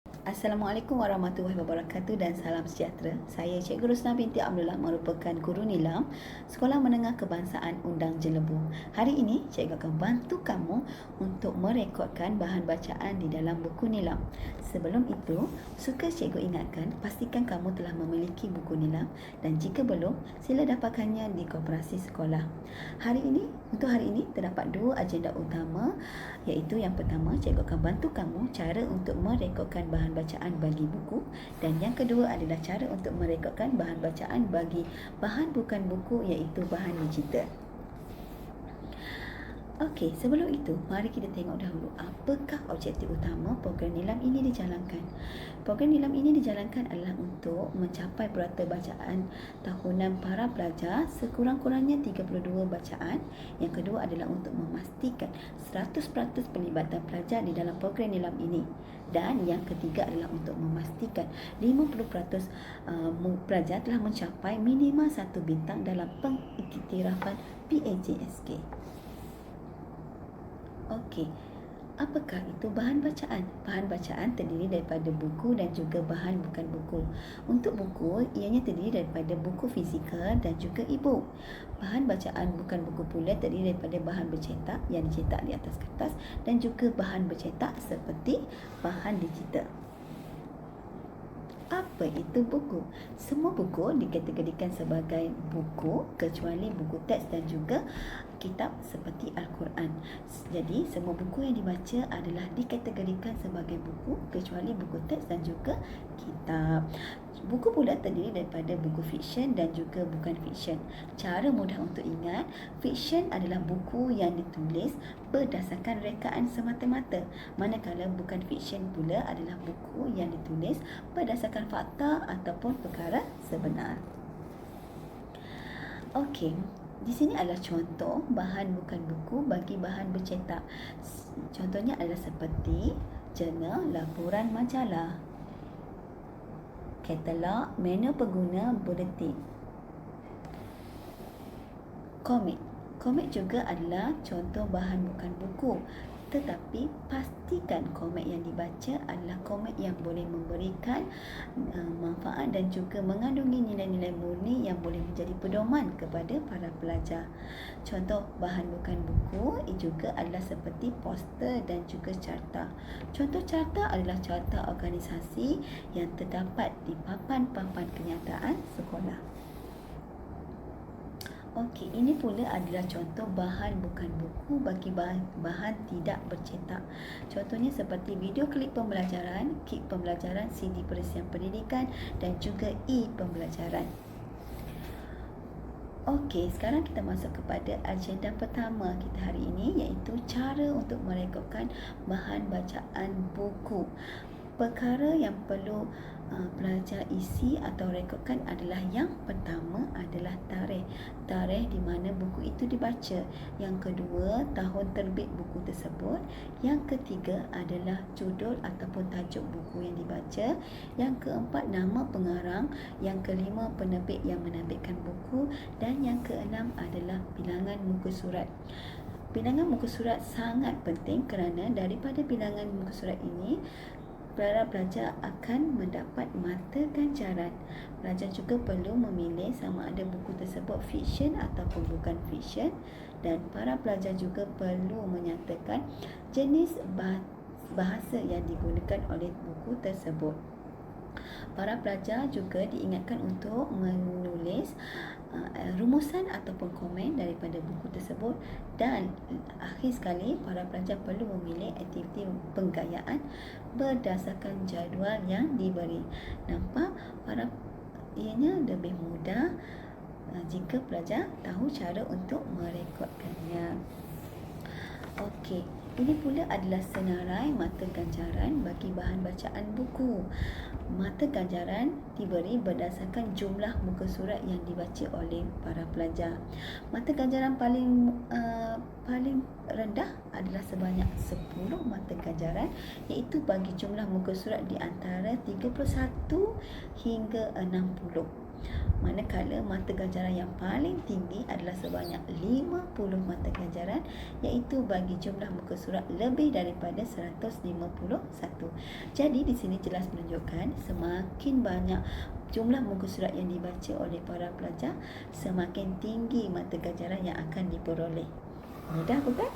Assalamualaikum warahmatullahi wabarakatuh dan salam sejahtera. Saya Cikgu Rosna binti Abdullah merupakan guru nilam Sekolah Menengah Kebangsaan Undang Jelebu. Hari ini cikgu akan bantu kamu untuk merekodkan bahan bacaan di dalam buku nilam. Sebelum itu, suka cikgu ingatkan pastikan kamu telah memiliki buku nilam dan jika belum, sila dapatkannya di koperasi sekolah. Untuk hari ini terdapat dua agenda utama, iaitu yang pertama, cikgu akan bantu kamu cara untuk merekodkan bahan bacaan bagi buku dan yang kedua adalah cara untuk merekodkan bahan bacaan bagi bahan bukan buku, iaitu bahan digital. Okey, sebelum itu, mari kita tengok dahulu apakah objektif utama program nilam ini dijalankan. Program nilam ini dijalankan adalah untuk mencapai purata bacaan tahunan para pelajar sekurang-kurangnya 32 bacaan. Yang kedua adalah untuk memastikan 100% pelibatan pelajar di dalam program nilam ini. Dan yang ketiga adalah untuk memastikan 50% pelajar telah mencapai minimal 1 bintang dalam pengiktirafan PAJSK. Okey, apakah itu bahan bacaan? Bahan bacaan terdiri daripada buku dan juga bahan bukan buku. Untuk buku, ianya terdiri daripada buku fizikal dan juga e-book. Bahan bacaan bukan buku pula terdiri daripada bahan bercetak yang dicetak di atas kertas dan juga bahan bercetak seperti bahan digital. Apa itu buku? Semua buku dikategorikan sebagai buku kecuali buku teks dan juga kitab seperti Al-Quran. Jadi semua buku yang dibaca adalah dikategorikan sebagai buku kecuali buku teks dan juga kitab. Buku pula terdiri daripada buku fiksyen dan juga bukan fiksyen. Cara mudah untuk ingat, fiksyen adalah buku yang ditulis berdasarkan rekaan semata-mata, manakala bukan fiksyen pula adalah buku yang ditulis berdasarkan fakta ataupun perkara sebenar. Okey, di sini adalah contoh bahan bukan buku bagi bahan bercetak. Contohnya adalah seperti jurnal, laporan majalah, katalog, menu pengguna, buletin. Komik juga adalah contoh bahan bukan buku, tetapi pastikan komik yang dibaca adalah komik yang boleh memberikan manfaat dan juga mengandungi nilai-nilai murni yang boleh menjadi pedoman kepada para pelajar. Contoh bahan bukan buku juga adalah seperti poster dan juga carta. Contoh carta adalah carta organisasi yang terdapat di papan-papan kenyataan sekolah. Okey, ini pula adalah contoh bahan bukan buku bagi bahan tidak bercetak. Contohnya seperti video klip pembelajaran, kit pembelajaran, CD perisian pendidikan dan juga e-pembelajaran. Okey, sekarang kita masuk kepada agenda pertama kita hari ini, iaitu cara untuk merekodkan bahan bacaan buku. Perkara yang perlu pelajar isi atau rekodkan adalah yang pertama adalah tarikh. Tarikh di mana buku itu dibaca. Yang kedua, tahun terbit buku tersebut. Yang ketiga adalah judul ataupun tajuk buku yang dibaca. Yang keempat, nama pengarang. Yang kelima, penerbit yang menerbitkan buku. Dan yang keenam adalah bilangan muka surat. Bilangan muka surat sangat penting kerana daripada bilangan muka surat ini para pelajar akan mendapat mata ganjaran. Pelajar juga perlu memilih sama ada buku tersebut fiksyen ataupun bukan fiksyen dan para pelajar juga perlu menyatakan jenis bahasa yang digunakan oleh buku tersebut. Para pelajar juga diingatkan untuk menulis rumusan ataupun komen daripada buku tersebut dan akhir sekali para pelajar perlu memilih aktiviti penggayaan berdasarkan jadual yang diberi. Nampak ianya lebih mudah jika pelajar tahu cara untuk merekodkannya. Okey, ini pula adalah senarai mata ganjaran bagi bahan bacaan buku. Mata ganjaran diberi berdasarkan jumlah muka surat yang dibaca oleh para pelajar. Mata ganjaran paling rendah adalah sebanyak 10 mata ganjaran, iaitu bagi jumlah muka surat di antara 31 hingga 60. Manakala mata ganjaran yang paling tinggi adalah sebanyak 50 mata ganjaran, iaitu bagi jumlah muka surat lebih daripada 151. Jadi di sini jelas menunjukkan semakin banyak jumlah muka surat yang dibaca oleh para pelajar, semakin tinggi mata ganjaran yang akan diperoleh. Mudah bukan?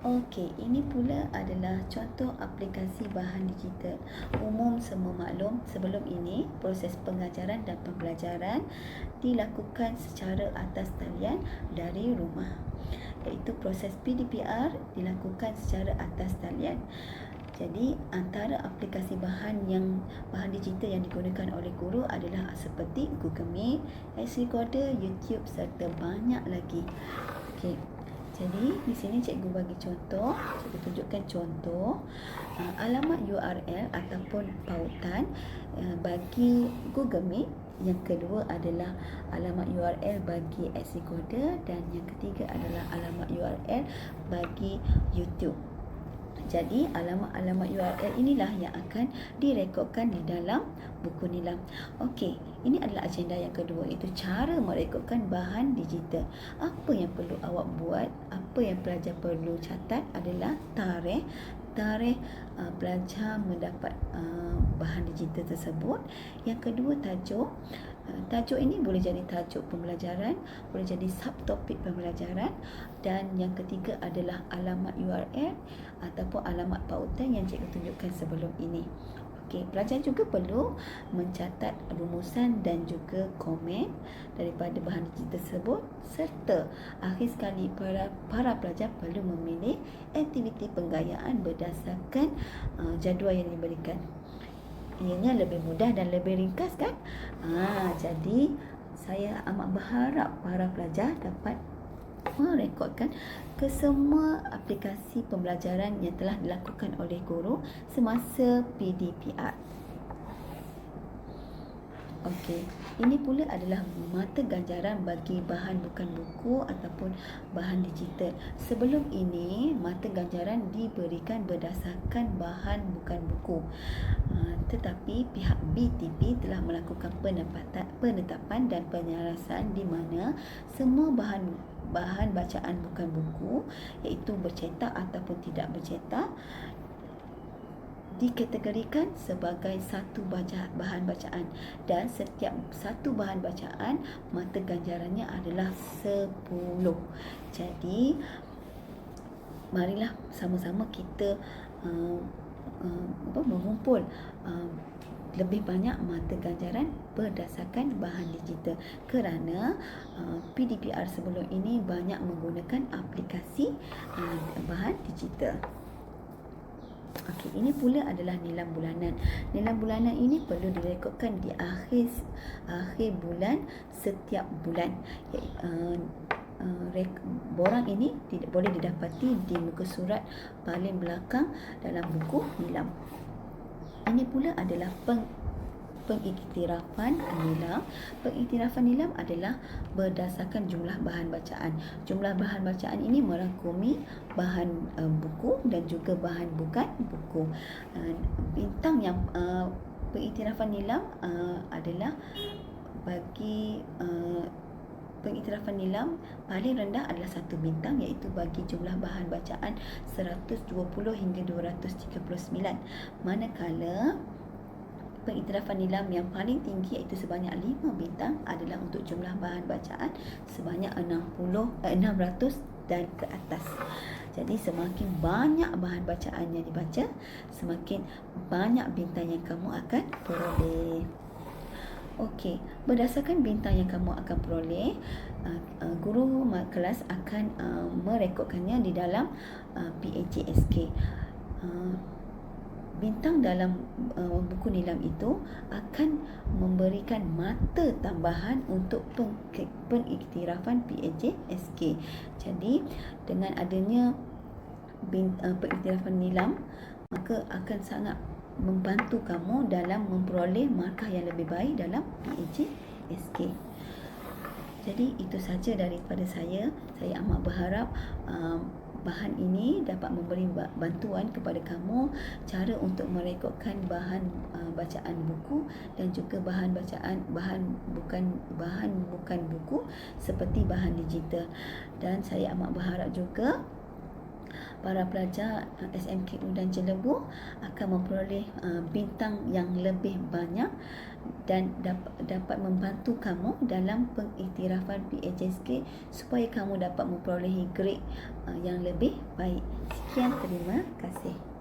Okey, ini pula adalah contoh aplikasi bahan digital. Umum semua maklum, sebelum ini proses pengajaran dan pembelajaran dilakukan secara atas talian dari rumah, iaitu proses PDPR dilakukan secara atas talian. Jadi antara aplikasi bahan digital yang digunakan oleh guru adalah seperti Google Meet, SC Recorder, YouTube serta banyak lagi. Okey. Jadi di sini cikgu bagi contoh, cikgu tunjukkan contoh alamat URL ataupun pautan bagi Google Meet. Yang kedua adalah alamat URL bagi SC Recorder dan yang ketiga adalah alamat URL bagi YouTube. Jadi alamat-alamat URL inilah yang akan direkodkan di dalam buku nilam. Okey, ini adalah agenda yang kedua, iaitu cara merekodkan bahan digital. Apa yang perlu awak buat, apa yang pelajar perlu catat adalah tarikh pelajar mendapat bahan digital tersebut. Yang kedua tajuk. Tajuk ini boleh jadi tajuk pembelajaran, boleh jadi subtopik pembelajaran, dan yang ketiga adalah alamat URL ataupun alamat pautan yang cikgu tunjukkan sebelum ini. Okey, pelajar juga perlu mencatat rumusan dan juga komen daripada bahan digital tersebut, serta akhir sekali para pelajar perlu memilih aktiviti penggayaan berdasarkan jadual yang diberikan. Ianya lebih mudah dan lebih ringkas kan? Jadi saya amat berharap para pelajar dapat merekodkan kesemua aplikasi pembelajaran yang telah dilakukan oleh guru semasa PDPR. Okey, ini pula adalah mata ganjaran bagi bahan bukan buku ataupun bahan digital. Sebelum ini, mata ganjaran diberikan berdasarkan bahan bukan buku. Tetapi pihak BTP telah melakukan penetapan dan penyelesaian di mana semua bahan bacaan bukan buku, iaitu bercetak ataupun tidak bercetak, dikategorikan sebagai satu bahan bacaan, dan setiap satu bahan bacaan mata ganjarannya adalah 10. Jadi marilah sama-sama kita mengumpul lebih banyak mata ganjaran berdasarkan bahan digital, kerana PDPR sebelum ini banyak menggunakan aplikasi bahan digital. Okey, ini pula adalah nilam bulanan. Nilam bulanan ini perlu direkodkan di akhir bulan setiap bulan. Borang ini boleh didapati di muka surat paling belakang dalam buku nilam. Ini pula adalah pengiktirafan nilam. Pengiktirafan nilam adalah berdasarkan jumlah bahan bacaan. Jumlah bahan bacaan ini merangkumi bahan buku dan juga bahan bukan buku. Bintang yang pengiktirafan nilam adalah bagi pengiktirafan nilam paling rendah adalah 1 bintang, iaitu bagi jumlah bahan bacaan 120 hingga 239. Manakala pengiktirafan nilam yang paling tinggi, iaitu sebanyak 5 bintang, adalah untuk jumlah bahan bacaan sebanyak 600 dan ke atas. Jadi semakin banyak bahan bacaan yang dibaca, semakin banyak bintang yang kamu akan peroleh. Okey, berdasarkan bintang yang kamu akan peroleh, guru kelas akan merekodkannya di dalam PAJSK. Bintang dalam buku nilam itu akan memberikan mata tambahan untuk pengiktirafan PAJSK. Jadi dengan adanya pengiktirafan nilam, maka akan sangat membantu kamu dalam memperoleh markah yang lebih baik dalam PAJSK. Jadi itu saja daripada saya. Saya amat berharap bahan ini dapat memberi bantuan kepada kamu cara untuk merekodkan bahan bacaan buku dan juga bahan bukan buku seperti bahan digital. Dan saya amat berharap juga para pelajar SMKU dan Jelebu akan memperoleh bintang yang lebih banyak dan dapat membantu kamu dalam pengiktirafan PHSK supaya kamu dapat memperolehi grade yang lebih baik. Sekian, terima kasih.